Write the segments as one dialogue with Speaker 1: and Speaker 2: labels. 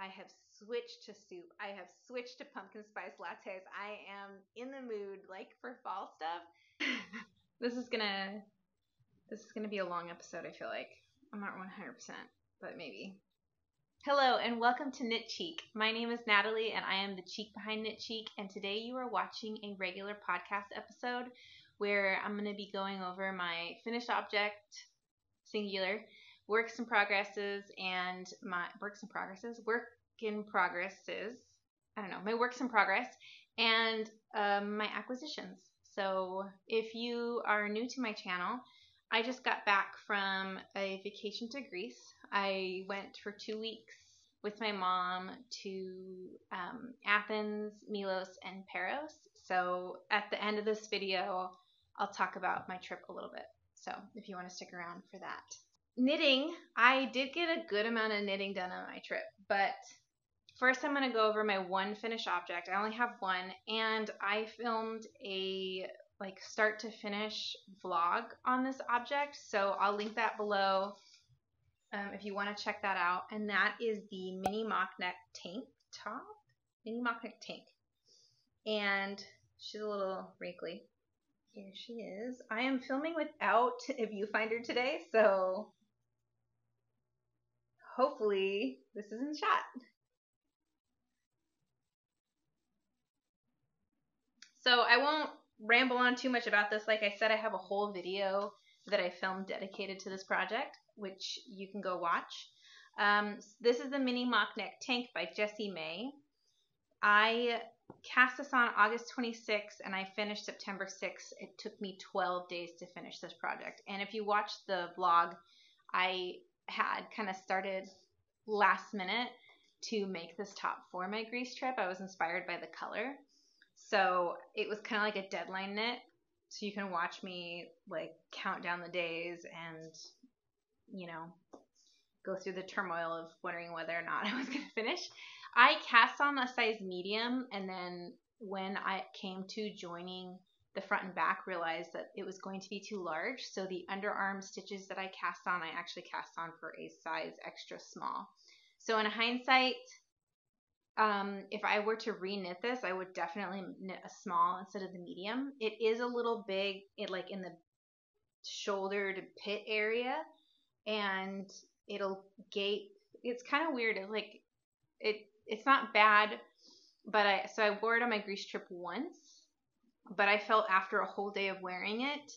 Speaker 1: I have switched to soup. I have switched to pumpkin spice lattes. I am in the mood, like, for fall stuff. This is gonna be a long episode, I feel like. I'm not 100%, but maybe. Hello and welcome to Knitcheek. My name is Natalie and I am the cheek behind Knitcheek, and today you are watching a regular podcast episode where I'm going to be going over my finished object, singular, works in progresses, and my work in progress, and my acquisitions. So if you are new to my channel, I just got back from a vacation to Greece. I went for 2 weeks with my mom to Athens, Milos, and Paros. So at the end of this video, I'll talk about my trip a little bit. So if you want to stick around for that. Knitting, I did get a good amount of knitting done on my trip, but first I'm going to go over my one finished object. I only have one, and I filmed a start to finish vlog on this object, so I'll link that below if you want to check that out. And that is the mini mock neck tank top, and she's a little wrinkly. Here she is. I am filming without a viewfinder today, so hopefully this is in shot. So I won't ramble on too much about this. Like I said, I have a whole video that I filmed dedicated to this project, which you can go watch. This is the mini mock neck tank by Jessie May. I cast this on August 26th and I finished September 6th. It took me 12 days to finish this project. And if you watch the vlog, I had kind of started last minute to make this top for my Greece trip. I was inspired by the color. So it was kind of like a deadline knit. So you can watch me count down the days and, go through the turmoil of wondering whether or not I was going to finish. I cast on a size medium, and then when I came to joining the front and back, realized that it was going to be too large. So the underarm stitches that I cast on, I actually cast on for a size extra small. So in hindsight, if I were to re-knit this, I would definitely knit a small instead of the medium. It is a little big, in the shoulder to pit area, and it'll gape. It's kind of weird. It's not bad, but I wore it on my Greece trip once, but I felt after a whole day of wearing it,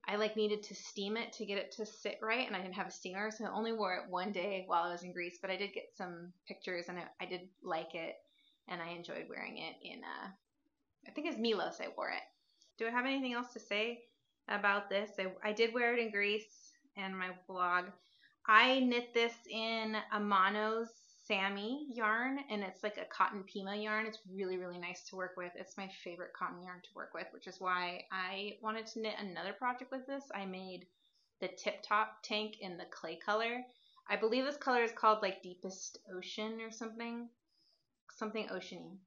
Speaker 1: I needed to steam it to get it to sit right, and I didn't have a steamer, so I only wore it one day while I was in Greece, but I did get some pictures, and I did like it, and I enjoyed wearing it in, I think it's Milos I wore it. Do I have anything else to say about this? I did wear it in Greece and my blog. I knit this in Amano's Sammy yarn, and it's like a cotton Pima yarn. It's really, really nice to work with. It's my favorite cotton yarn to work with, which is why I wanted to knit another project with this. I made the tip top tank in the clay color. I believe this color is called Deepest Ocean or something oceany.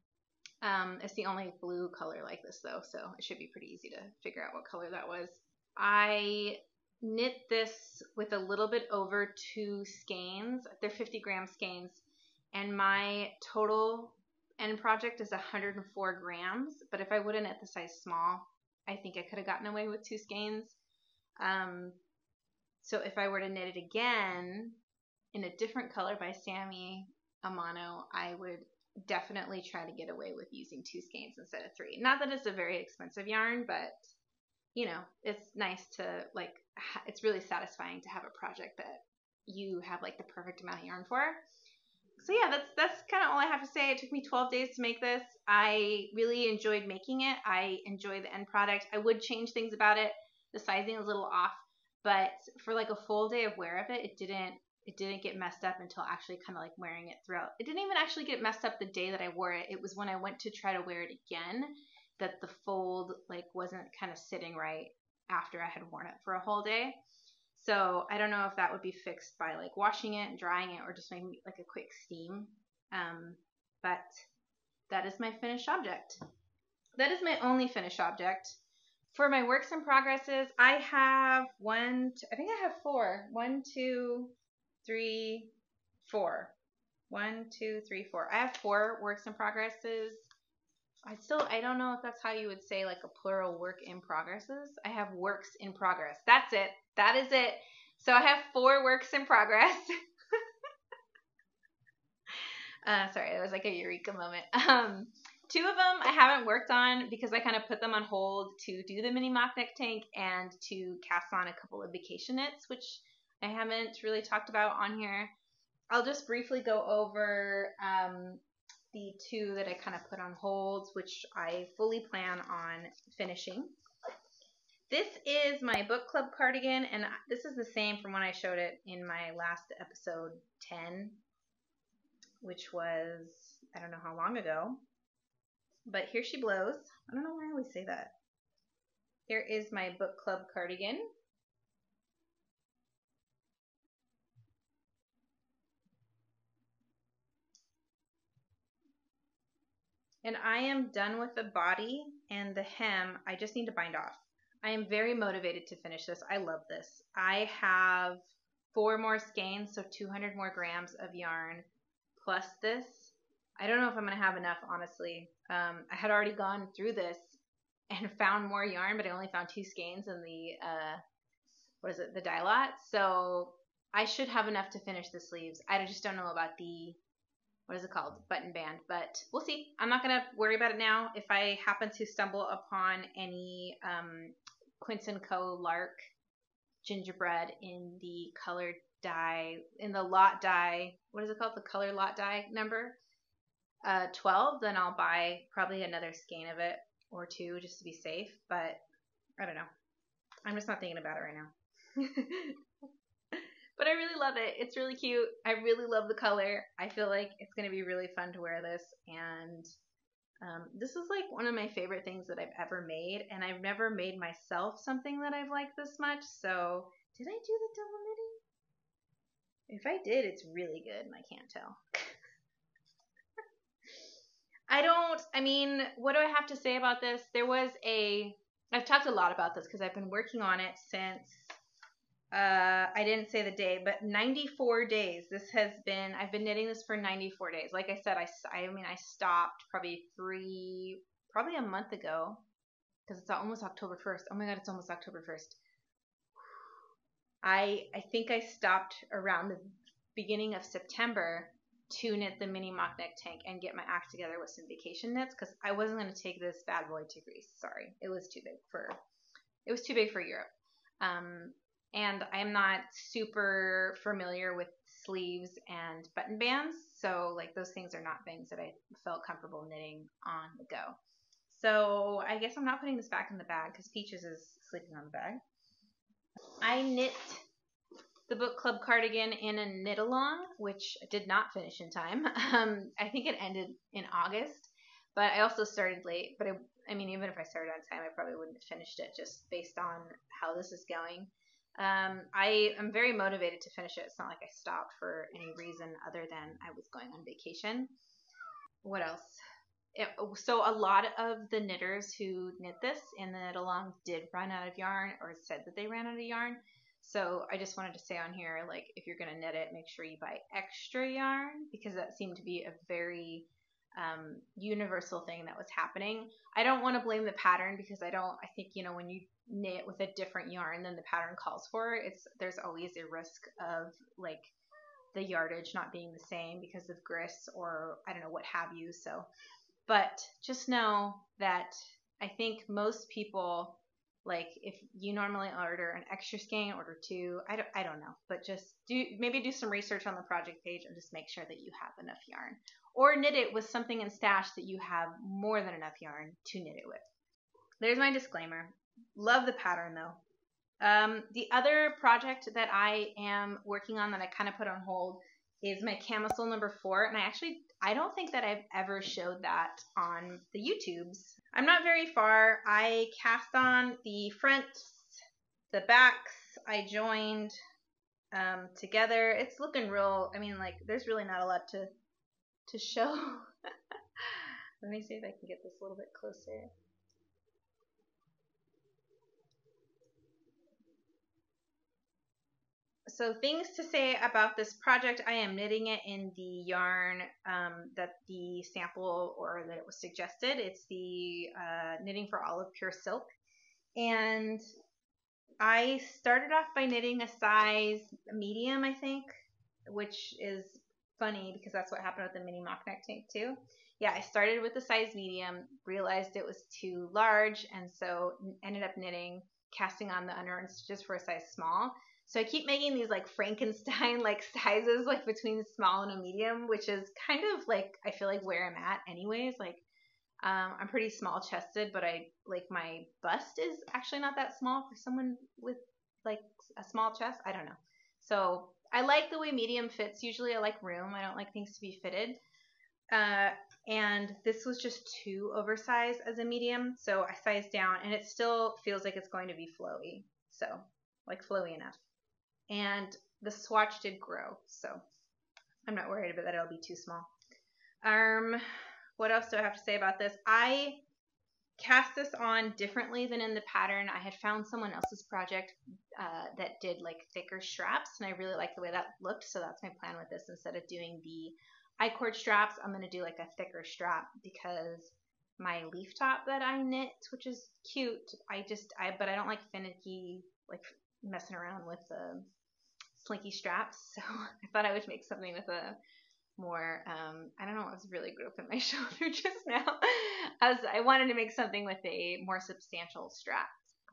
Speaker 1: It's the only blue color like this though, so it should be pretty easy to figure out what color that was. I knit this with a little bit over 2 skeins. They're 50-gram skeins, and my total end project is 104 grams, but if I would have knit the size small, I think I could have gotten away with 2 skeins. So if I were to knit it again in a different color by Sammy Amano, I would definitely try to get away with using 2 skeins instead of 3. Not that it's a very expensive yarn, but it's nice to it's really satisfying to have a project that you have the perfect amount of yarn for. So yeah, that's kind of all I have to say. It took me 12 days to make this. I really enjoyed making it. I enjoy the end product. I would change things about it. The sizing is a little off, but for a full day of wear of it, it didn't get messed up until actually kind of wearing it throughout. It didn't even actually get messed up the day that I wore it. It was when I went to try to wear it again that the fold wasn't kind of sitting right after I had worn it for a whole day. So I don't know if that would be fixed by washing it and drying it, or just maybe a quick steam. But that is my finished object. That is my only finished object. For my works in progresses, I have I think I have 4. 1, 2, 3, 4. 1, 2, 3, 4. I have 4 works in progresses. I don't know if that's how you would say like a plural work in progresses. I have works in progress. That's it. That is it. So I have 4 works in progress. Sorry, that was like a eureka moment. 2 of them I haven't worked on because I kind of put them on hold to do the mini mock neck tank and to cast on a couple of vacation knits, which I haven't really talked about on here. I'll just briefly go over the 2 that I kind of put on hold, which I fully plan on finishing. This is my book club cardigan, and this is the same from when I showed it in my last episode 10, which was, I don't know how long ago, but here she blows. I don't know why I always say that. Here is my book club cardigan. And I am done with the body and the hem. I just need to bind off. I am very motivated to finish this. I love this. I have 4 more skeins, so 200 more grams of yarn plus this. I don't know if I'm going to have enough, honestly. I had already gone through this and found more yarn, but I only found 2 skeins in the, the dye lot. So I should have enough to finish the sleeves. I just don't know about the, button band, but we'll see. I'm not going to worry about it now. If I happen to stumble upon any Quince & Co. Lark gingerbread in the colored dye, in the lot dye, the color lot dye number 12, then I'll buy probably another skein of it or 2 just to be safe, but I don't know. I'm just not thinking about it right now. But I really love it. It's really cute. I really love the color. I feel like it's going to be really fun to wear this. And this is like one of my favorite things that I've ever made. And I've never made myself something that I've liked this much. So did I do the double knitting? If I did, it's really good and I can't tell. What do I have to say about this? I've talked a lot about this because I've been working on it since, I didn't say the day, but 94 days. I've been knitting this for 94 days. Like I said, I stopped probably a month ago because it's almost October 1st. Oh my God, it's almost October 1st. I think I stopped around the beginning of September to knit the mini mock neck tank and get my act together with some vacation knits because I wasn't going to take this bad boy to Greece. Sorry, it was too big for Europe. And I am not super familiar with sleeves and button bands, so like those things are not things that I felt comfortable knitting on the go. So I guess I'm not putting this back in the bag because Peaches is sleeping on the bag. I knit the book club cardigan in a knit along, which I did not finish in time. I think it ended in August, but I also started late. But even if I started on time, I probably wouldn't have finished it just based on how this is going. I am very motivated to finish it. It's not like I stopped for any reason other than I was going on vacation. What else? So a lot of the knitters who knit this in the knit along did run out of yarn or said that they ran out of yarn. So I just wanted to say on here, like, if you're going to knit it, make sure you buy extra yarn because that seemed to be a very universal thing that was happening. I don't want to blame the pattern because I think, when you knit with a different yarn than the pattern calls for, there's always a risk of like the yardage not being the same because of grist or I don't know what have you. So, but just know that I think most people, like if you normally order an extra skein, order 2. I don't know, but just do some research on the project page and just make sure that you have enough yarn, or knit it with something in stash that you have more than enough yarn to knit it with. There's my disclaimer. Love the pattern though. The other project that I am working on that I kind of put on hold is my Camisole No. 4, and I don't think that I've ever showed that on the YouTubes. I'm not very far. I cast on the fronts, the backs, I joined together. It's looking real, there's really not a lot to show. Let me see if I can get this a little bit closer. So things to say about this project. I am knitting it in the yarn that the sample or that it was suggested. It's the Knitting for Olive Pure Silk. And I started off by knitting a size medium, I think, which is funny because that's what happened with the mini mock neck tank too. Yeah, I started with the size medium, realized it was too large, and so ended up casting on the underarm stitches for a size small. So I keep making these like Frankenstein like sizes like between small and a medium, which is kind of like I feel like where I'm at anyways. Like I'm pretty small chested, but I like my bust is actually not that small for someone with like a small chest. I don't know. So I like the way medium fits. Usually I like room. I don't like things to be fitted. And this was just too oversized as a medium, so I sized down, and it still feels like it's going to be flowy. So, like flowy enough. And the swatch did grow, so I'm not worried about that it'll be too small. What else do I have to say about this? I cast this on differently than in the pattern. I had found someone else's project that did like thicker straps, and I really liked the way that looked, so that's my plan with this. Instead of doing the I-cord straps, I'm going to do like a thicker strap because my leaf top that I knit, which is cute, but I don't like finicky, like messing around with the slinky straps, so I thought I would make something with a more, I don't know, I was really groping my shoulder just now. I wanted to make something with a more substantial strap.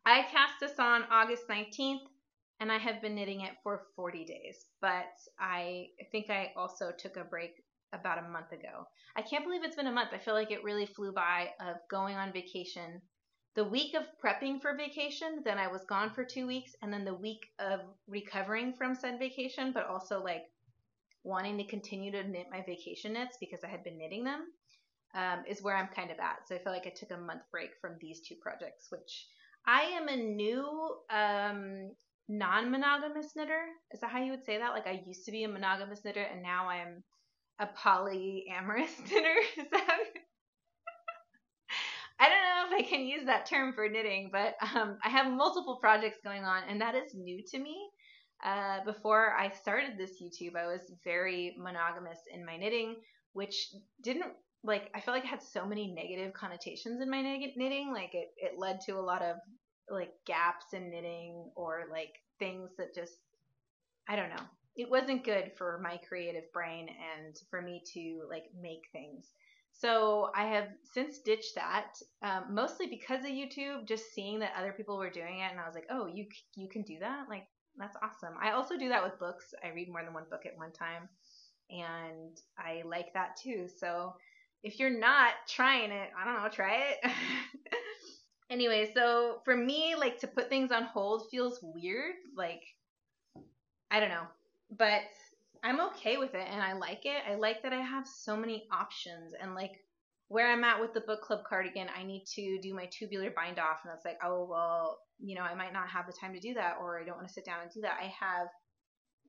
Speaker 1: I cast this on August 19th, and I have been knitting it for 40 days, but I think I also took a break about a month ago. I can't believe it's been a month. I feel like it really flew by of going on vacation. The week of prepping for vacation, then I was gone for 2 weeks, and then the week of recovering from said vacation, but also like wanting to continue to knit my vacation knits because I had been knitting them, is where I'm kind of at. So I feel like I took a month break from these two projects, which I am a new non-monogamous knitter. Is that how you would say that? Like I used to be a monogamous knitter, and now I'm a polyamorous knitter. Is that? I don't know if I can use that term for knitting, but I have multiple projects going on, and that is new to me. Before I started this YouTube, I was very monogamous in my knitting, which didn't like, I feel like it had so many negative connotations in my knitting. Like it led to a lot of like gaps in knitting or like things that just, I don't know. It wasn't good for my creative brain and for me to like make things. So I have since ditched that, mostly because of YouTube, just seeing that other people were doing it, and I was like, oh, you can do that? Like, that's awesome. I also do that with books. I read more than one book at one time, and I like that too. So if you're not trying it, I don't know, try it. Anyway, so for me, like to put things on hold feels weird. Like, I don't know, but I'm okay with it and I like it. I like that I have so many options, and like where I'm at with the book club cardigan, I need to do my tubular bind off, and that's like, oh, well, you know, I might not have the time to do that, or I don't want to sit down and do that. I have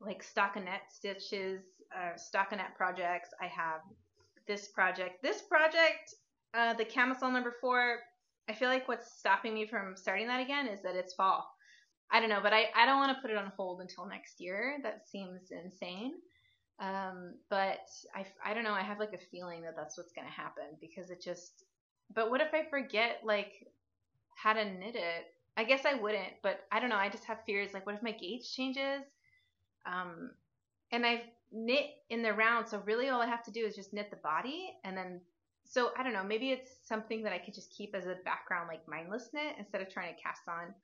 Speaker 1: like stockinette stitches, stockinette projects. I have this project, the Camisole #4. I feel like what's stopping me from starting that again is that it's fall. I don't know, but I don't want to put it on hold until next year. That seems insane. But I don't know. I have like a feeling that that's what's going to happen because it just, but what if I forget like how to knit it? I guess I wouldn't, but I don't know. I just have fears. Like, what if my gauge changes? And I've knit in the round, so really all I have to do is just knit the body, and then, so I don't know. Maybe it's something that I could just keep as a background, like mindless knit, instead of trying to cast on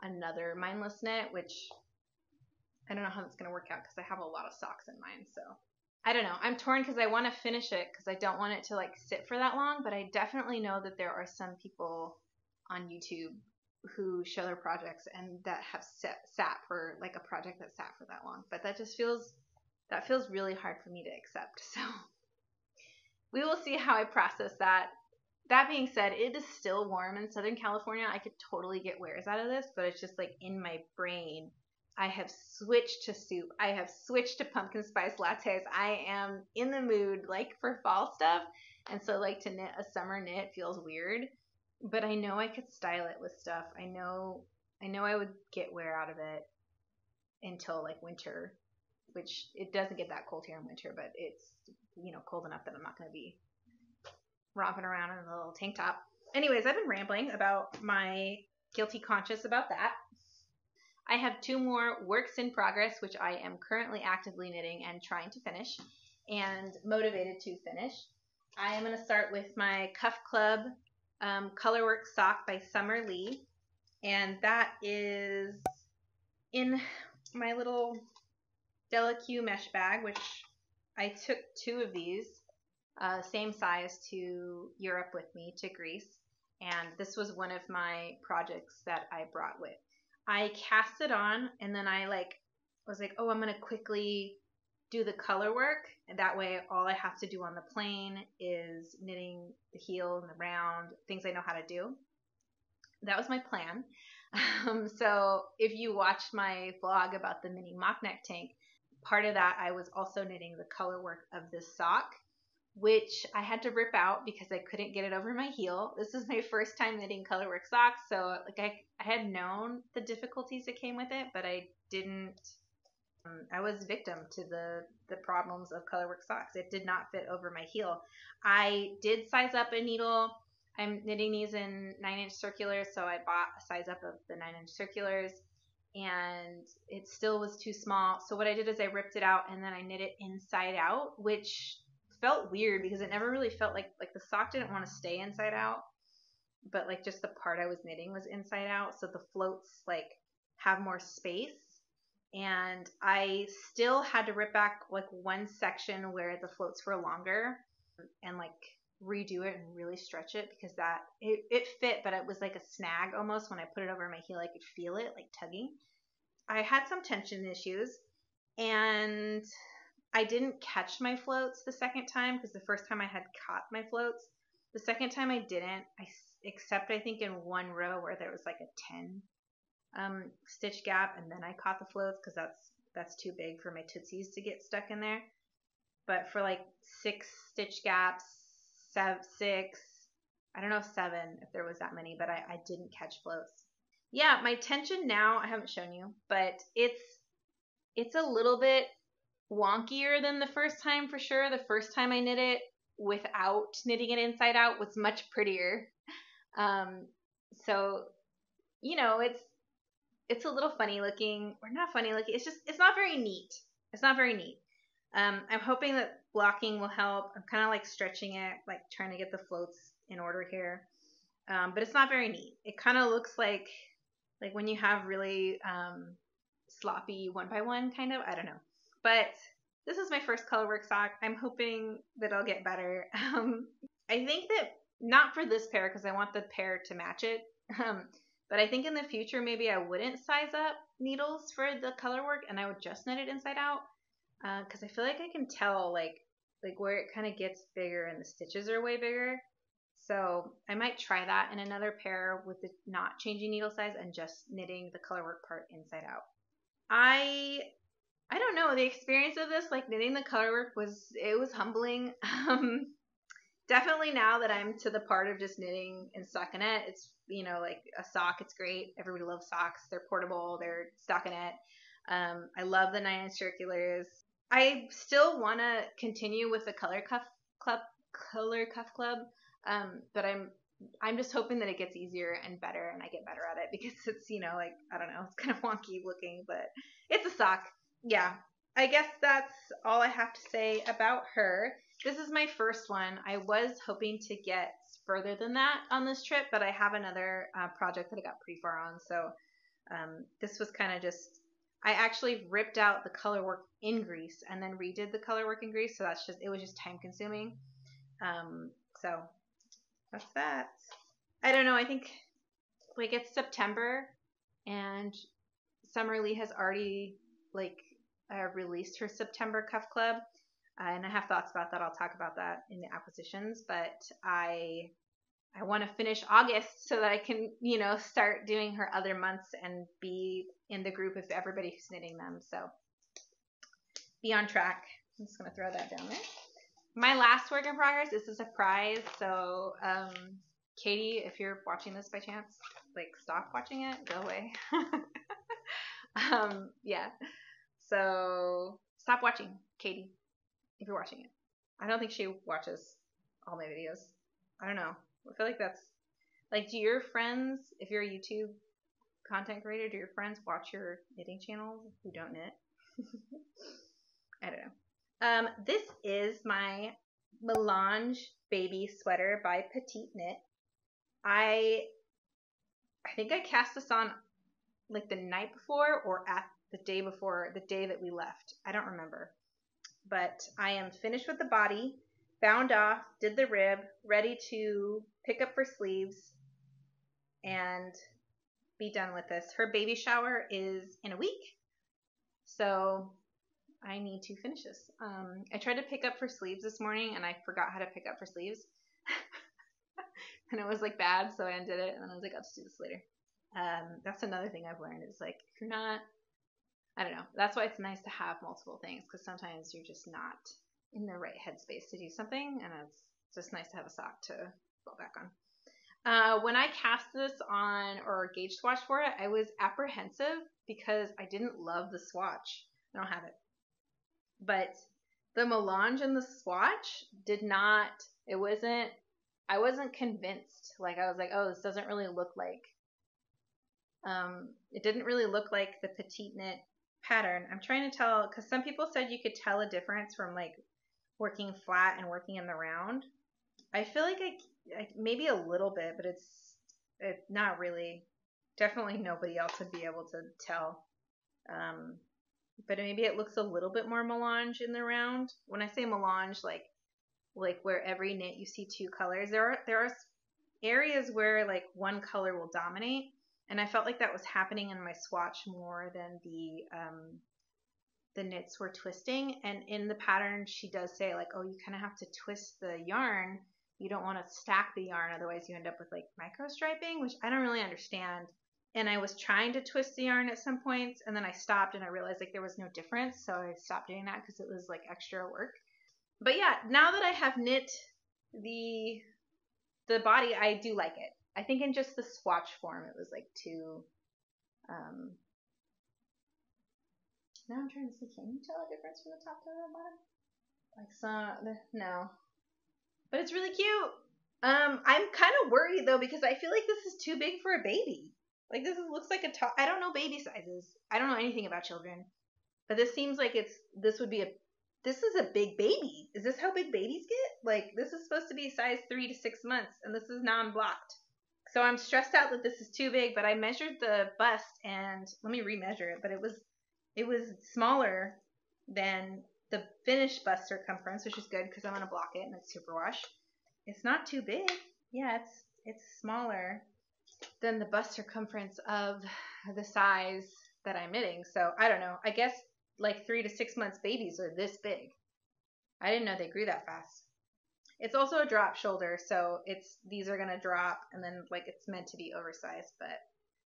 Speaker 1: another mindless knit, which I don't know how that's going to work out because I have a lot of socks in mine. So I don't know. I'm torn because I want to finish it because I don't want it to like sit for that long, but I definitely know that there are some people on YouTube who show their projects and that have sat for like a project that sat for that long, but that feels really hard for me to accept. So we will see how I process that. That being said, it is still warm in Southern California. I could totally get wears out of this, but it's just like in my brain, I have switched to soup. I have switched to pumpkin spice lattes. I am in the mood like for fall stuff. And so like to knit a summer knit feels weird, but I know I could style it with stuff. I know I would get wear out of it. until like winter, which it doesn't get that cold here in winter, but it's, you know, cold enough that I'm not going to be romping around in a little tank top. Anyways, I've been rambling about my guilty conscience about that. I have 2 more works in progress, which I am currently actively knitting and trying to finish, and motivated to finish. I am going to start with my Cuff Club Colorwork sock by Summer Lee, and that is in my little Delaque mesh bag, which I took 2 of these, same size, to Europe with me, to Greece, and this was one of my projects that I brought with. I cast it on, and then I was like, oh, I'm going to quickly do the color work, and that way all I have to do on the plain is knitting the heel and the round, things I know how to do. That was my plan. So if you watched my vlog about the mini mock neck tank, part of that I was also knitting the color work of this sock, which I had to rip out because I couldn't get it over my heel. This is my first time knitting colorwork socks, so like I had known the difficulties that came with it, but I didn't. I was victim to the problems of colorwork socks. It did not fit over my heel. I did size up a needle. I'm knitting these in 9-inch circulars, so I bought a size up of the 9-inch circulars, and it still was too small. So what I did is I ripped it out, and then I knit it inside out, which felt weird because it never really felt like the sock didn't want to stay inside out, but like just the part I was knitting was inside out, so the floats like have more space. And I still had to rip back like one section where the floats were longer and like redo it and really stretch it, because that it fit, but it was like a snag almost. When I put it over my heel, I could feel it like tugging. I had some tension issues, and I didn't catch my floats the second time, because the first time I had caught my floats. The second time I didn't, except I think in one row where there was like a 10 stitch gap, and then I caught the floats because that's too big for my tootsies to get stuck in there. But for like 6 stitch gaps, 7, I don't know, 7 if there was that many, but I didn't catch floats. Yeah, my tension now, I haven't shown you, but it's a little bit wonkier than the first time for sure. The first time I knit it without knitting it inside out was much prettier. So, you know, it's a little funny looking, or not funny looking. It's not very neat. It's not very neat. I'm hoping that blocking will help. I'm kind of like stretching it, like trying to get the floats in order here. But it's not very neat. It kind of looks like when you have really sloppy 1x1 kind of. I don't know. But this is my first colorwork sock. I'm hoping that I'll get better. I think that not for this pair, because I want the pair to match it. But I think in the future maybe I wouldn't size up needles for the colorwork, and I would just knit it inside out, because I feel like I can tell like where it kind of gets bigger and the stitches are way bigger. So I might try that in another pair with the not changing needle size and just knitting the colorwork part inside out. I don't know, the experience of this, like knitting the colorwork, was humbling. Definitely now that I'm to the part of just knitting in stockinette, it's, you know, like a sock, it's great. Everybody loves socks. They're portable. They're stockinette. I love the 9-inch circulars. I still want to continue with the color cuff club, but I'm just hoping that it gets easier and better, and I get better at it, because it's, you know, like, I don't know, it's kind of wonky looking, but it's a sock. Yeah, I guess that's all I have to say about her. This is my first one. I was hoping to get further than that on this trip, but I have another project that I got pretty far on, so this was kind of just, I actually ripped out the colorwork in Greece and then redid the colorwork in Greece, so it was just time consuming. So that's that. I don't know, I think like it's September, and Summer Lee has already released her September Cuff Club. And I have thoughts about that. I'll talk about that in the acquisitions, but I want to finish August so that I can, you know, start doing her other months and be in the group of everybody who's knitting them. So be on track. I'm just going to throw that down there. My last work in progress is a surprise. So Katie, if you're watching this by chance, like, stop watching it. Go away. Yeah. So stop watching, Katie, if you're watching it. I don't think she watches all my videos. I don't know. I feel like that's like, do your friends, if you're a YouTube content creator, do your friends watch your knitting channels who don't knit? I don't know. This is my Melange baby sweater by Petite Knit. I think I cast this on like the night before or at the day before, the day that we left. I don't remember. But I am finished with the body, bound off, did the rib, ready to pick up for sleeves and be done with this. Her baby shower is in a week, so I need to finish this. I tried to pick up for sleeves this morning and I forgot how to pick up for sleeves. And it was like bad, so I undid it and then I was like, I'll just do this later. That's another thing I've learned is like, if you're not, I don't know. That's why it's nice to have multiple things, because sometimes you're just not in the right headspace to do something, and it's just nice to have a sock to fall back on. When I cast this on or gauge swatch for it, I was apprehensive because I didn't love the swatch. I don't have it. But the melange and the swatch did not, I wasn't convinced. Like, I was like, oh, this doesn't really look like, it didn't really look like the Petite Knit pattern. I'm trying to tell, because some people said you could tell a difference from like working flat and working in the round. I feel like I maybe a little bit, but it's not really. Definitely nobody else would be able to tell. But maybe it looks a little bit more melange in the round. When I say melange, like where every knit you see two colors, there are areas where like one color will dominate. And I felt like that was happening in my swatch more than the knits were twisting. And in the pattern, she does say like, oh, you kind of have to twist the yarn. You don't want to stack the yarn, otherwise you end up with like micro striping, which I don't really understand. And I was trying to twist the yarn at some points, and then I stopped and I realized like there was no difference, so I stopped doing that because it was like extra work. But yeah, now that I have knit the body, I do like it. I think in just the swatch form, it was like too, now I'm trying to see, can you tell a difference from the top to the bottom? Like no. But it's really cute. I'm kind of worried though, because I feel like this is too big for a baby. Like this looks like a top, I don't know baby sizes. I don't know anything about children. But this seems like this is a big baby. Is this how big babies get? Like this is supposed to be size 3 to 6 months, and this is non-blocked. So I'm stressed out that this is too big, but I measured the bust, and let me remeasure it, but it was smaller than the finished bust circumference, which is good because I'm going to block it and it's superwash. It's not too big. Yeah, it's smaller than the bust circumference of the size that I'm knitting. So I don't know. I guess like 3 to 6 months babies are this big. I didn't know they grew that fast. It's also a drop shoulder, so these are gonna drop, and then like it's meant to be oversized. But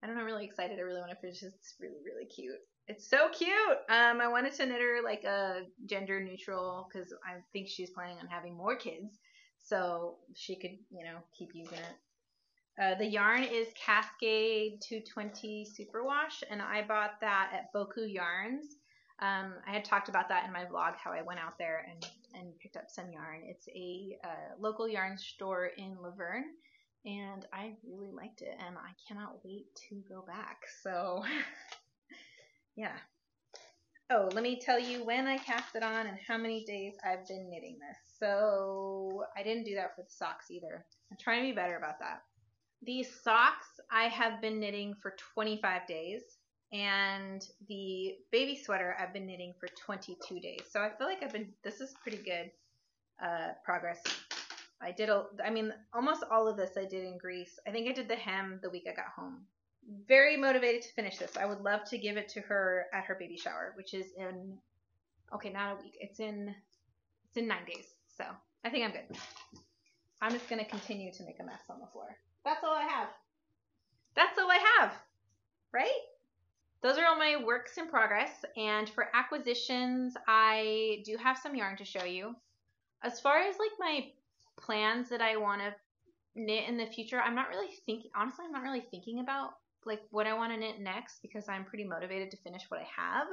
Speaker 1: I don't know, I'm really excited. I really want to finish this. It's really, really cute. It's so cute. I wanted to knit her like a gender neutral because I think she's planning on having more kids, so she could keep using it. The yarn is Cascade 220 Superwash, and I bought that at Boku Yarns. I had talked about that in my vlog, how I went out there and picked up some yarn. It's a local yarn store in Laverne, and I really liked it, and I cannot wait to go back. So, yeah. Oh, let me tell you when I cast it on and how many days I've been knitting this. So, I didn't do that for the socks either. I'm trying to be better about that. These socks I have been knitting for 25 days. And the baby sweater I've been knitting for 22 days. So I feel like this is pretty good progress. Almost all of this I did in Greece. I think I did the hem the week I got home. Very motivated to finish this. I would love to give it to her at her baby shower, which is not a week. It's in 9 days. So I think I'm good. I'm just going to continue to make a mess on the floor. That's all I have. Right? Those are all my works in progress, and for acquisitions, I do have some yarn to show you. As far as like my plans that I want to knit in the future, I'm not really thinking about like what I want to knit next because I'm pretty motivated to finish what I have.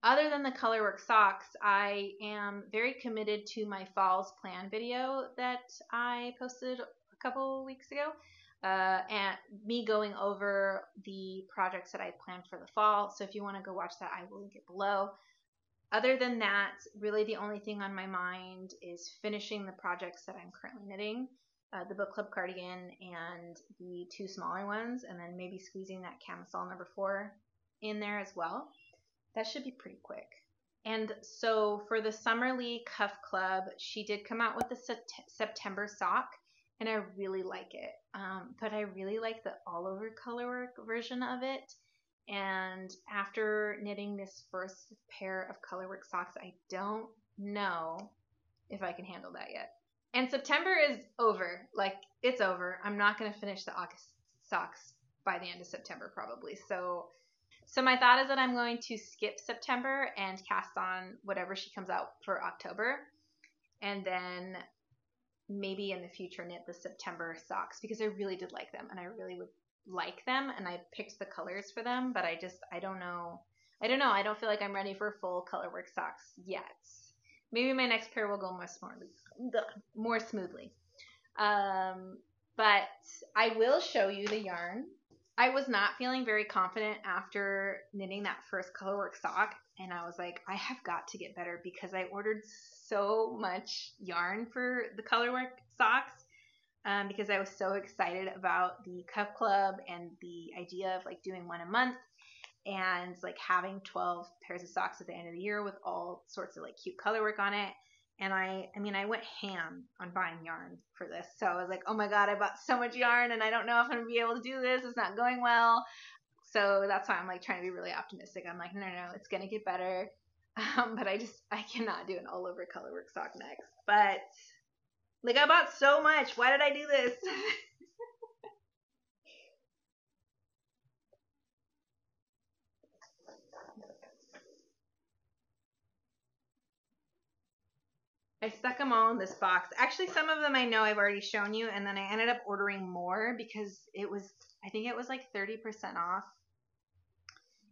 Speaker 1: Other than the Colorwork socks, I am very committed to my Falls Plan video that I posted a couple weeks ago, and me going over the projects that I planned for the fall. So if you want to go watch that, I will link it below. Other than that, really the only thing on my mind is finishing the projects that I'm currently knitting, the book club cardigan and the 2 smaller ones, and then maybe squeezing that Camisole No. 4 in there as well. That should be pretty quick. And so for the Summerly Cuff Club, she did come out with the September sock, and I really like it. But I really like the all-over Colorwork version of it. And after knitting this first pair of Colorwork socks, I don't know if I can handle that yet. And September is over. Like, it's over. I'm not going to finish the August socks by the end of September probably. So my thought is that I'm going to skip September and cast on whatever she comes out for October. And then maybe in the future knit the September socks because I really did like them and I really would like them. And I picked the colors for them, but I don't know. I don't feel like I'm ready for full Colorwork socks yet. Maybe my next pair will go more smoothly. But I will show you the yarn. I was not feeling very confident after knitting that first Colorwork sock, and I was like, I have got to get better because I ordered so much yarn for the Colorwork socks because I was so excited about the Cuff Club and the idea of like doing one a month and like having 12 pairs of socks at the end of the year with all sorts of like cute colorwork on it. And I went ham on buying yarn for this. So I was like, oh my God, I bought so much yarn and I don't know if I'm going to be able to do this. It's not going well. So that's why I'm like trying to be really optimistic. I'm like, no, it's going to get better. But I cannot do an all over Colorwork sock next. But like I bought so much. Why did I do this? I stuck them all in this box. Actually, some of them I know I've already shown you, and then I ended up ordering more because I think it was like 30% off.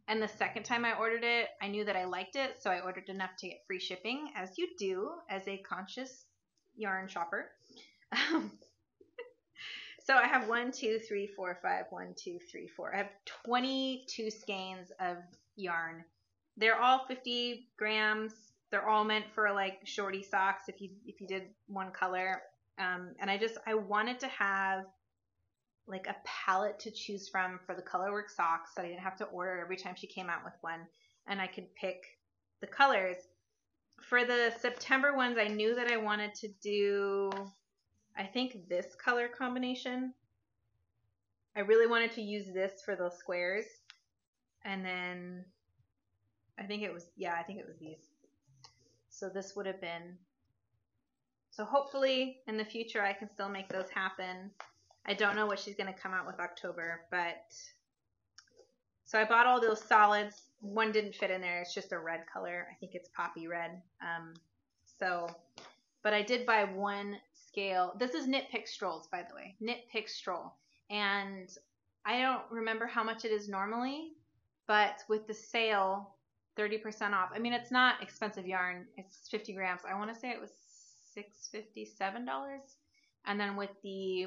Speaker 1: And the second time I ordered it, I knew that I liked it, so I ordered enough to get free shipping, as you do as a conscious yarn shopper. So I have 1, 2, 3, 4, 5, 1, 2, 3, 4. I have 22 skeins of yarn. They're all 50 grams. They're all meant for like shorty socks if you did one color. And I wanted to have like a palette to choose from for the Colorwork socks so I didn't have to order every time she came out with one, and I could pick the colors. For the September ones, I knew that I wanted to do, I think, this color combination. I really wanted to use this for those squares. And then I think it was these. So this would have been, so hopefully in the future I can still make those happen. I don't know what she's going to come out with October, but so I bought all those solids. One didn't fit in there. It's just a red color. I think it's poppy red. But I did buy one scale. This is Knit Pick Strolls, by the way. Knit Pick Stroll. And I don't remember how much it is normally, but with the sale, 30% off. I mean, it's not expensive yarn. It's 50 grams. I want to say it was $6.57. And then with the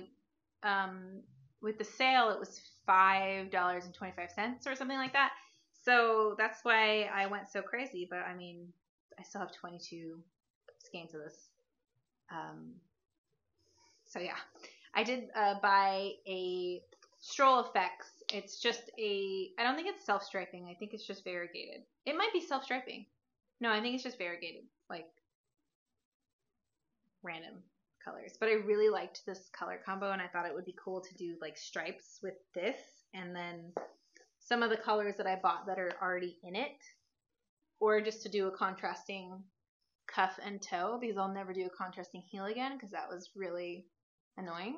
Speaker 1: sale, it was $5.25 or something like that. So that's why I went so crazy. But I mean, I still have 22 skeins of this. So yeah, I did buy a Stroll Effects. It's just I don't think it's self-striping. I think it's just variegated. It might be self-striping. No, I think it's just variegated, like random colors. But I really liked this color combo, and I thought it would be cool to do like stripes with this, and then some of the colors that I bought that are already in it, or just to do a contrasting cuff and toe, because I'll never do a contrasting heel again because that was really annoying.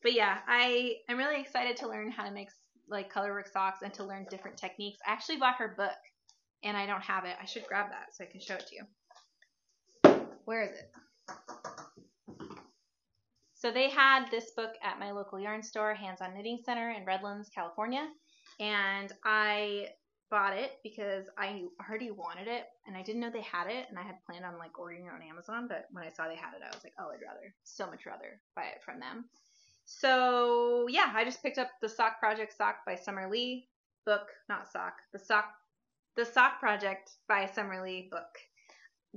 Speaker 1: But yeah, I'm really excited to learn how to make like Colorwork socks and to learn different techniques. I actually bought her book and I don't have it. I should grab that so I can show it to you. Where is it? So they had this book at my local yarn store, Hands On Knitting Center in Redlands, California, and I bought it because I already wanted it, and I didn't know they had it, and I had planned on like ordering it on Amazon, but when I saw they had it, I was like, oh, I'd so much rather buy it from them. So yeah, I just picked up the Sock Project Sock by Summer Lee book, not sock, the Sock Project by Summer Lee book.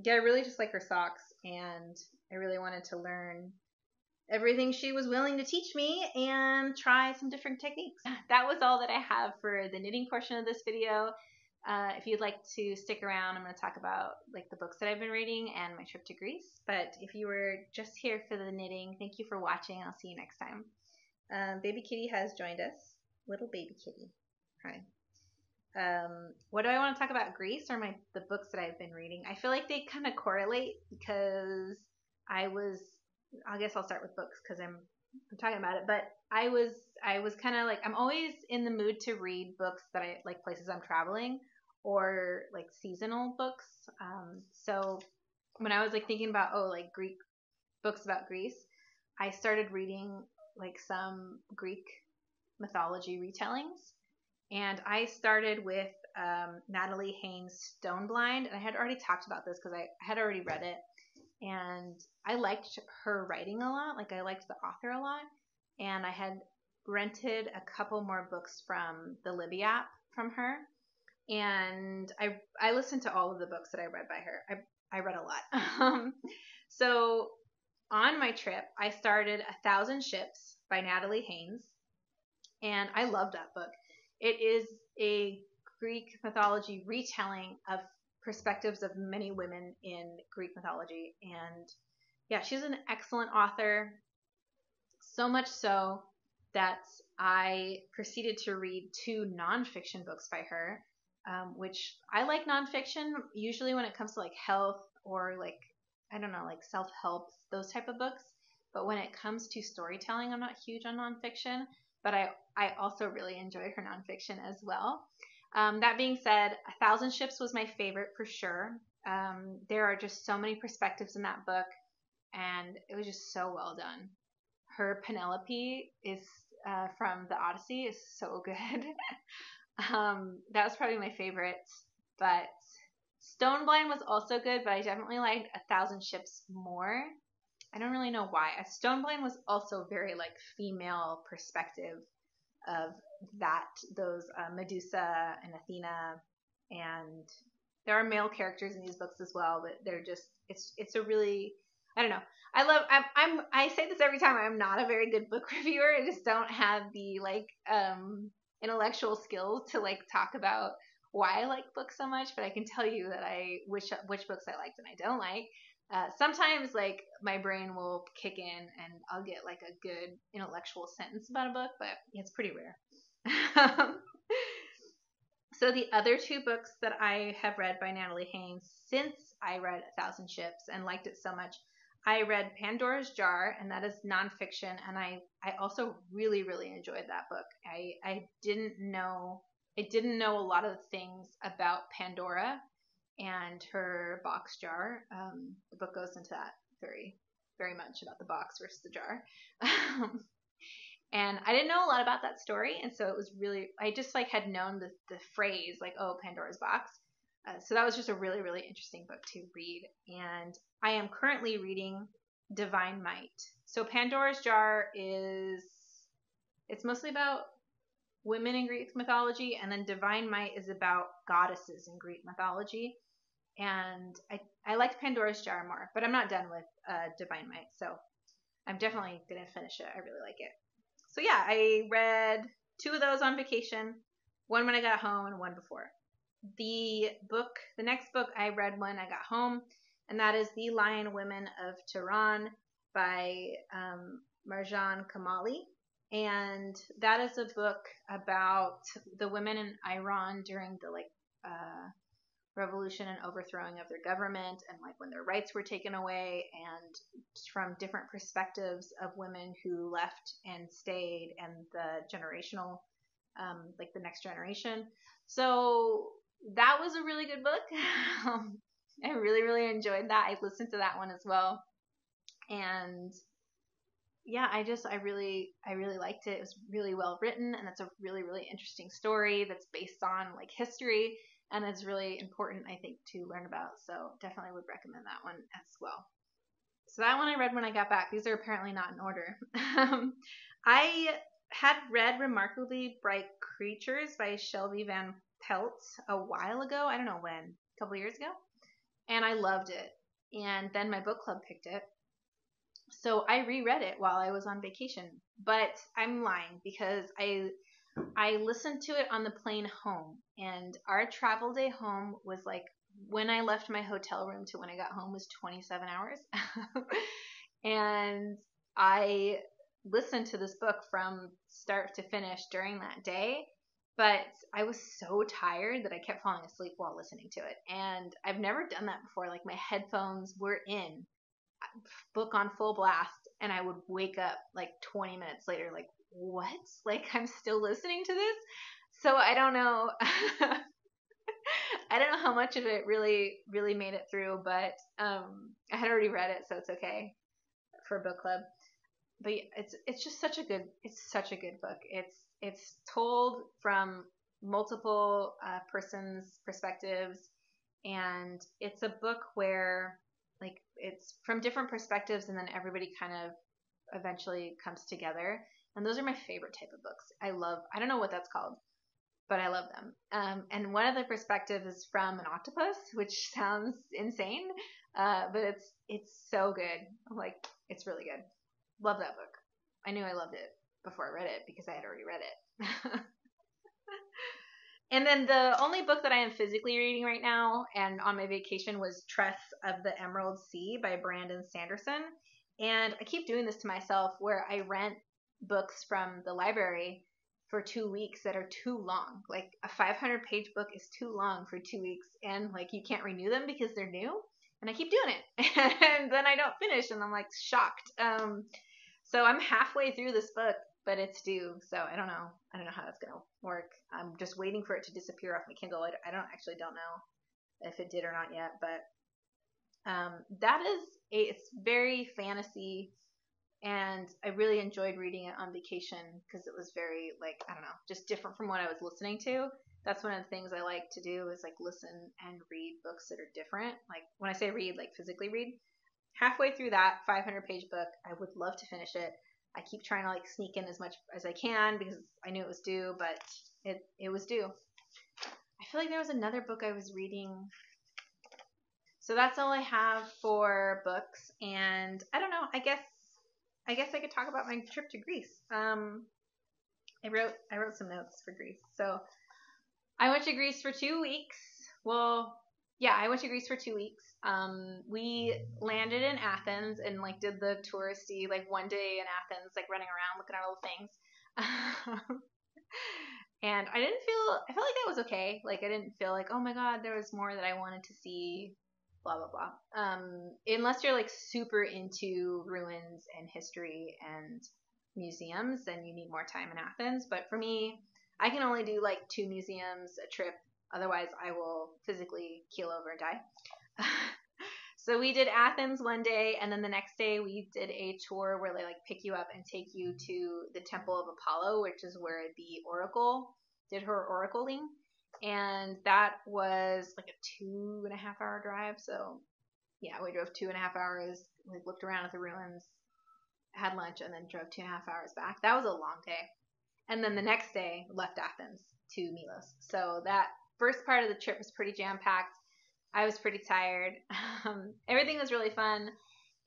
Speaker 1: Yeah, I really just like her socks, and I really wanted to learn everything she was willing to teach me and try some different techniques. That was all that I have for the knitting portion of this video. If you'd like to stick around, I'm going to talk about like the books that I've been reading and my trip to Greece. But if you were just here for the knitting, thank you for watching. I'll see you next time. Baby Kitty has joined us. Little baby kitty. Hi. What do I want to talk about, Greece or the books that I've been reading? I feel like they kind of correlate because I guess I'll start with books because I'm talking about it, but I was kind of like, I'm always in the mood to read books that I like, places I'm traveling, or like seasonal books. So when I was like thinking about like Greek books about Greece, I started reading like some Greek mythology retellings, and I started with Natalie Haynes' Stoneblind, and I had already talked about this because I had already read it. And I liked her writing a lot. Like, I liked the author a lot. And I had rented a couple more books from the Libby app from her. And I listened to all of the books that I read by her. I read a lot. So on my trip, I started 1,000 Ships by Natalie Haynes. And I loved that book. It is a Greek mythology retelling of perspectives of many women in Greek mythology, and yeah, she's an excellent author, so much so that I proceeded to read 2 nonfiction books by her, which I like nonfiction usually when it comes to like health or like, I don't know, like self-help, those type of books, but when it comes to storytelling, I'm not huge on nonfiction, but I also really enjoy her nonfiction as well. That being said, 1,000 Ships was my favorite for sure. There are just so many perspectives in that book, and it was just so well done. Her Penelope is from the Odyssey is so good. That was probably my favorite, but Stoneblind was also good, but I definitely liked 1,000 Ships more. I don't really know why. Stoneblind was also very like female perspective of those Medusa and Athena, and there are male characters in these books as well, but they're just, it's a really, I don't know. I say this every time, I'm not a very good book reviewer. I just don't have the like intellectual skills to like talk about why I like books so much, but I can tell you that which books I liked and I don't like. Sometimes like my brain will kick in and I'll get like a good intellectual sentence about a book, but it's pretty rare. So the other 2 books that I have read by Natalie Haynes since I read 1,000 Ships and liked it so much, I read Pandora's Jar, and that is nonfiction, and I also really, really enjoyed that book. I didn't know a lot of things about Pandora and her box jar. The book goes into that very, very much about the box versus the jar. And I didn't know a lot about that story, and so it was really, I just like had known the phrase like, oh, Pandora's box. So that was just a really, really interesting book to read. And I am currently reading Divine Might. So Pandora's Jar it's mostly about women in Greek mythology, and then Divine Might is about goddesses in Greek mythology. And I liked Pandora's Jar more, but I'm not done with Divine Might, so I'm definitely going to finish it. I really like it. So yeah, I read 2 of those on vacation, one when I got home and one before. The next book I read when I got home, and that is The Lion Women of Tehran by Marjan Kamali. And that is a book about the women in Iran during the revolution and overthrowing of their government, and like when their rights were taken away, and from different perspectives of women who left and stayed, and the generational, like the next generation. So that was a really good book. I really, really enjoyed that. I listened to that one as well. And yeah, I really liked it. It was really well written, and it's a really, really interesting story that's based on like history, and it's really important, I think, to learn about. So definitely would recommend that one as well. So that one I read when I got back. These are apparently not in order. I had read Remarkably Bright Creatures by Shelby Van Pelt a while ago. I don't know when, a couple years ago, and I loved it. And then my book club picked it. So I reread it while I was on vacation. But I'm lying because I listened to it on the plane home, and our travel day home was like when I left my hotel room to when I got home was 27 hours. And I listened to this book from start to finish during that day, but I was so tired that I kept falling asleep while listening to it. And I've never done that before. Like my headphones were in, book on full blast, and I would wake up like 20 minutes later like, what? Like I'm still listening to this? So I don't know. I don't know how much of it really made it through, but I had already read it, so it's okay for book club. But it's just such a good book. It's told from multiple persons' perspectives, and it's a book where like it's from different perspectives, and then everybody kind of eventually comes together. And those are my favorite type of books. I don't know what that's called, but I love them. And one of the perspectives is from an octopus, which sounds insane, but it's so good. Like it's really good. Love that book. I knew I loved it before I read it because I had already read it. And then the only book that I am physically reading right now and on my vacation was Tress of the Emerald Sea by Brandon Sanderson. And I keep doing this to myself where I rent books from the library for 2 weeks that are too long. Like a 500-page book is too long for 2 weeks, and like you can't renew them because they're new. And I keep doing it, and then I don't finish, and I'm like shocked. So I'm halfway through this book, but it's due. So I don't know how that's gonna work. I'm just waiting for it to disappear off my Kindle. I don't know if it did or not yet, but it's very fantasy. And I really enjoyed reading it on vacation because it was very, like, I don't know, just different from what I was listening to. That's one of the things I like to do is, like, listen and read books that are different. Like, when I say read, like, physically read. Halfway through that 500-page book, I would love to finish it. I keep trying to, like, sneak in as much as I can because I knew it was due, but it was due. I feel like there was another book I was reading. So that's all I have for books. And I don't know, I guess I could talk about my trip to Greece. I wrote some notes for Greece. So I went to Greece for 2 weeks. Well, yeah, I went to Greece for 2 weeks. We landed in Athens and like did the touristy like one day in Athens, like running around looking at all the things. And I felt like that was okay. Like I didn't feel like, oh my God, there was more that I wanted to see. Blah, blah, blah. Unless you're like super into ruins and history and museums, then you need more time in Athens. But for me, I can only do like 2 museums a trip. Otherwise, I will physically keel over and die. So we did Athens one day, and then the next day we did a tour where they like pick you up and take you to the Temple of Apollo, which is where the Oracle did her oracling. And that was like a 2.5-hour drive. So yeah, we drove 2.5 hours. We looked around at the ruins, had lunch, and then drove 2.5 hours back. That was a long day. And then the next day left Athens to Milos. So that first part of the trip was pretty jam-packed. I was pretty tired. Everything was really fun.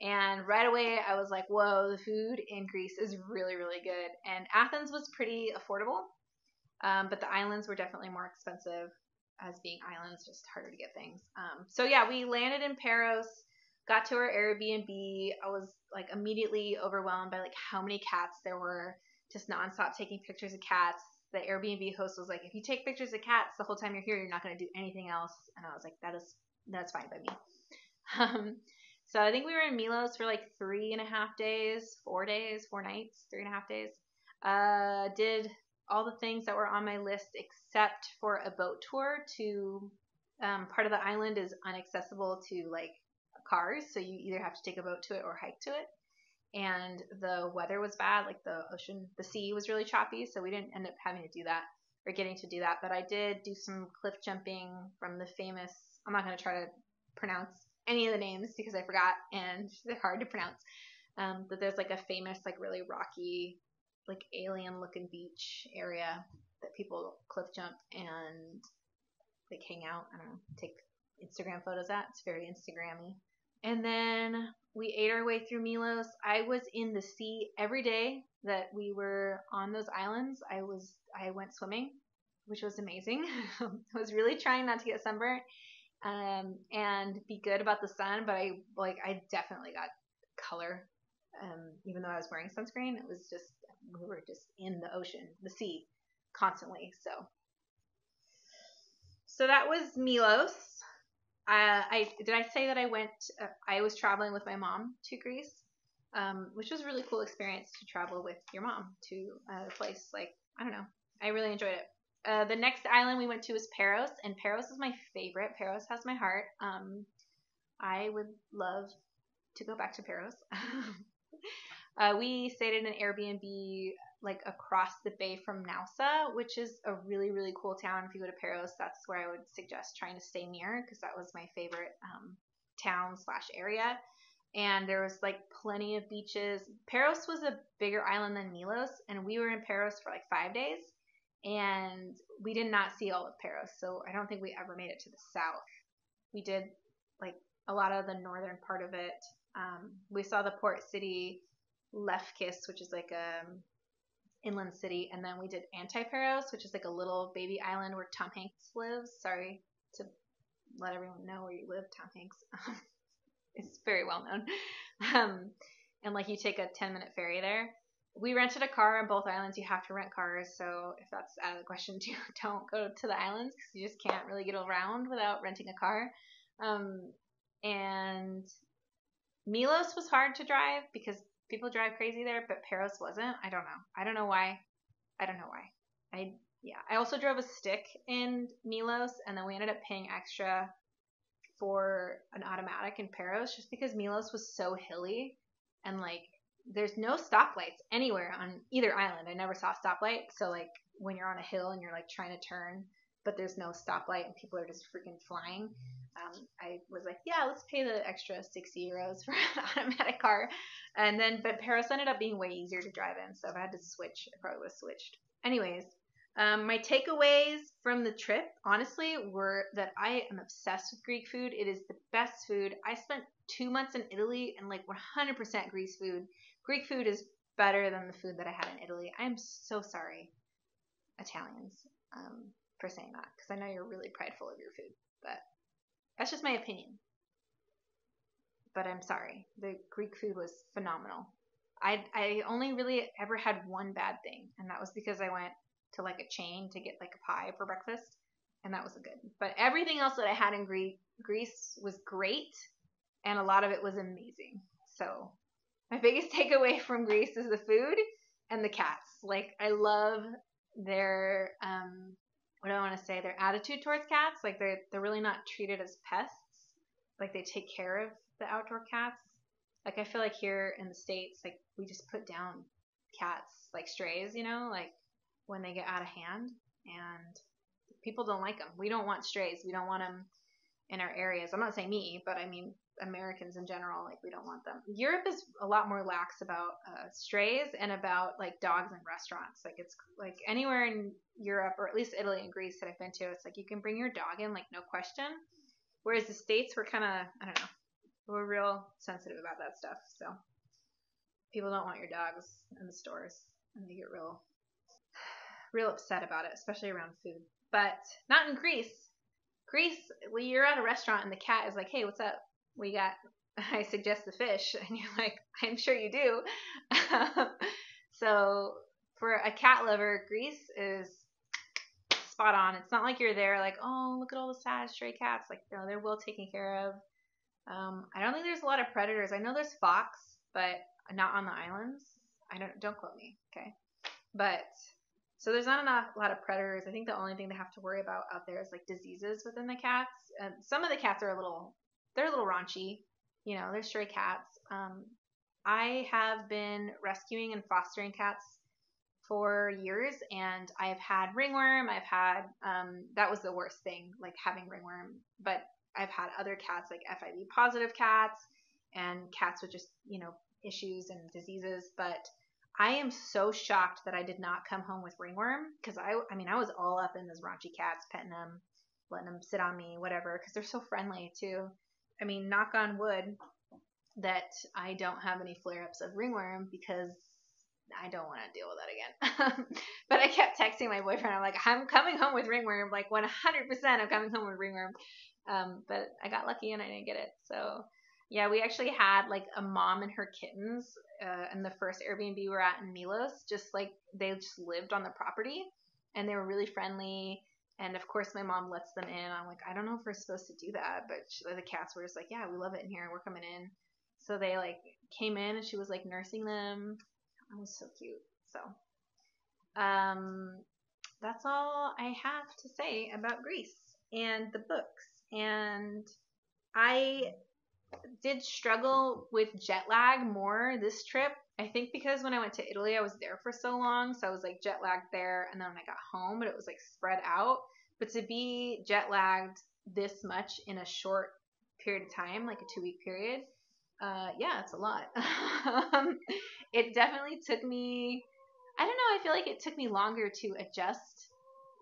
Speaker 1: And right away I was like, whoa, the food in Greece is really, really good. And Athens was pretty affordable. But the islands were definitely more expensive, as being islands, just harder to get things. So yeah, we landed in Paros, got to our Airbnb. I was like immediately overwhelmed by like how many cats there were, just nonstop taking pictures of cats. The Airbnb host was like, if you take pictures of cats the whole time you're here, you're not going to do anything else. And I was like, that's fine by me. So I think we were in Milos for like 3.5 days, 4 days, 4 nights, 3.5 days. Did all the things that were on my list except for a boat tour to part of the island is inaccessible to like cars, so you either have to take a boat to it or hike to it. and the weather was bad. Like the sea was really choppy, so we didn't end up having to do that or getting to do that. But I did do some cliff jumping from the famous, I'm not going to try to pronounce any of the names because I forgot and they're hard to pronounce. But there's like a famous, like really rocky, like alien looking beach area that people cliff jump and like hang out. I don't know, take Instagram photos at. It's very Instagrammy. And then we ate our way through Milos. I was in the sea every day that we were on those islands. I went swimming, which was amazing. I was really trying not to get sunburnt and be good about the sun, but I definitely got color. Even though I was wearing sunscreen, it was just, we were just in the ocean, the sea, constantly. So that was Milos. Did I say that I was traveling with my mom to Greece, which was a really cool experience to travel with your mom to a place like, I don't know, I really enjoyed it. The next island we went to was Paros, and Paros is my favorite. Paros has my heart. I would love to go back to Paros. We stayed in an Airbnb like across the bay from Nausa, which is a really, really cool town. If you go to Paros, that's where I would suggest trying to stay near, because that was my favorite town / area. And there was like plenty of beaches. Paros was a bigger island than Milos, and we were in Paros for like 5 days, and we did not see all of Paros, so I don't think we ever made it to the south. We did like a lot of the northern part of it. We saw the port city Lefkis, which is like a inland city, and then we did Antiparos, which is like a little baby island where Tom Hanks lives. Sorry to let everyone know where you live, Tom Hanks. It's very well known. And like you take a 10-minute ferry there. We rented a car on both islands. You have to rent cars, so if that's out of the question, don't go to the islands because you just can't really get around without renting a car. And Milos was hard to drive because people drive crazy there, but Paros wasn't. I don't know why. I also drove a stick in Milos, and then we ended up paying extra for an automatic in Paros just because Milos was so hilly, and like there's no stoplights anywhere on either island. I never saw a stoplight, so like when you're on a hill and you're like trying to turn, but there's no stoplight and people are just freaking flying. I was like, yeah, let's pay the extra 60 euros for an automatic car. But Paros ended up being way easier to drive in, so if I had to switch, I probably would have switched. Anyways, my takeaways from the trip, honestly, were that I am obsessed with Greek food. It is the best food. I spent 2 months in Italy and like 100% Greek food. Greek food is better than the food that I had in Italy. I am so sorry, Italians, for saying that, because I know you're really prideful of your food, but that's just my opinion. But I'm sorry. The Greek food was phenomenal. I only really ever had one bad thing, and that was because I went to like a chain to get like a pie for breakfast, and that wasn't good. But everything else that I had in Greece was great, and a lot of it was amazing. So my biggest takeaway from Greece is the food and the cats. Like, I love their what do I want to say? Their attitude towards cats. Like, they're really not treated as pests. Like, they take care of the outdoor cats. Like, I feel like here in the States, like, we just put down cats like strays, you know, like when they get out of hand, and people don't like them. We don't want strays. We don't want them in our areas. I'm not saying me, but I mean Americans in general. Like, we don't want them. Europe is a lot more lax about strays and about like dogs in restaurants. Like, it's like anywhere in Europe, or at least Italy and Greece that I've been to, it's like you can bring your dog in, like, no question. Whereas the States, we're kind of, I don't know, we're real sensitive about that stuff. So people don't want your dogs in the stores, and they get real upset about it, especially around food. But not in Greece. Greece, when you're at a restaurant and the cat is like, hey, what's up? We got, I suggest the fish. And you're like, I'm sure you do. So for a cat lover, Greece is spot on. It's not like you're there like, oh, look at all the sad stray cats. Like, no, they're well taken care of. I don't think there's a lot of predators. I know there's fox, but not on the islands. Don't quote me, okay? But so there's not a lot of predators. I think the only thing they have to worry about out there is like diseases within the cats. Some of the cats are a little raunchy. You know, they're stray cats. I have been rescuing and fostering cats for years, and I've had ringworm. I've had that was the worst thing, like having ringworm. But I've had other cats, like FIV positive cats, and cats with just issues and diseases. But I am so shocked that I did not come home with ringworm, because I mean I was all up in those raunchy cats, petting them, letting them sit on me, whatever, because they're so friendly too. I mean, knock on wood that I don't have any flare-ups of ringworm, because I don't want to deal with that again. But I kept texting my boyfriend. I'm like, I'm coming home with ringworm. Like 100% I'm coming home with ringworm. But I got lucky and I didn't get it. So yeah, we actually had like a mom and her kittens in the first Airbnb we were at in Milos. Just like they just lived on the property and they were really friendly. And of course my mom lets them in. I'm like, I don't know if we're supposed to do that, but the cats were just like, yeah, we love it in here. We're coming in. So they like came in and she was like nursing them. It was so cute. So, that's all I have to say about Greece and the books. And I did struggle with jet lag more this trip. I think because when I went to Italy, I was there for so long. So I was like jet lagged there. And then when I got home, but it was like spread out. But to be jet lagged this much in a short period of time, like a 2-week period, yeah, it's a lot. It definitely took me, I don't know, I feel like it took me longer to adjust,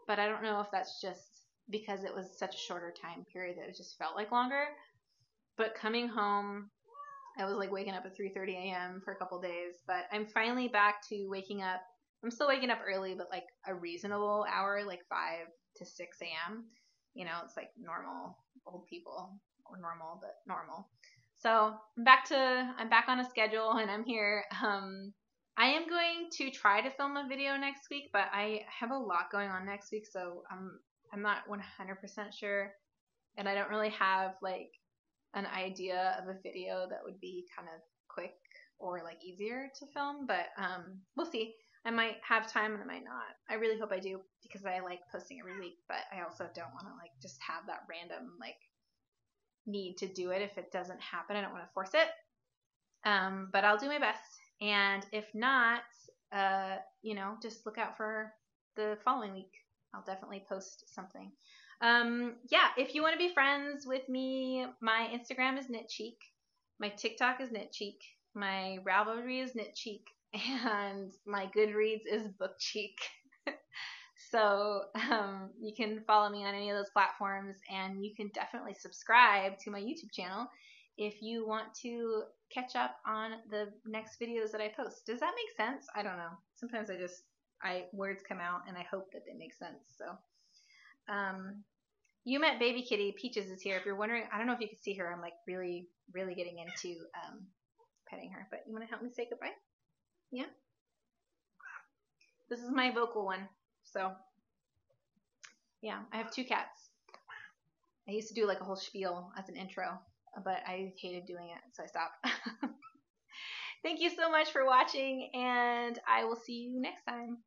Speaker 1: but I don't know if that's just because it was such a shorter time period that it just felt like longer. But coming home, I was like waking up at 3:30 a.m. for a couple days, but I'm finally back to waking up. I'm still waking up early, but like a reasonable hour, like 5 to 6 a.m. It's like normal old people, or normal, but normal. So I'm back on a schedule and I'm here. I am going to try to film a video next week, but I have a lot going on next week, so I'm not 100% sure, and I don't really have like an idea of a video that would be kind of quick or like easier to film, but we'll see. I might have time and I might not. I really hope I do, because I like posting every week, but I also don't want to like just have that random like need to do it if it doesn't happen. I don't want to force it. But I'll do my best. And if not, just look out for the following week. I'll definitely post something. Yeah, if you want to be friends with me, my Instagram is Knitcheek. My TikTok is Knitcheek. My Ravelry is Knitcheek. And my Goodreads is Bookcheek. So you can follow me on any of those platforms, and you can definitely subscribe to my YouTube channel if you want to catch up on the next videos that I post. Does that make sense? I don't know. Sometimes words come out and I hope that they make sense. So, you met baby kitty. Peaches is here. If you're wondering, I don't know if you can see her. I'm like really, really getting into petting her. But you want to help me say goodbye? Yeah. This is my vocal one. So, yeah, I have 2 cats. I used to do like a whole spiel as an intro, but I hated doing it, so I stopped. Thank you so much for watching, and I will see you next time.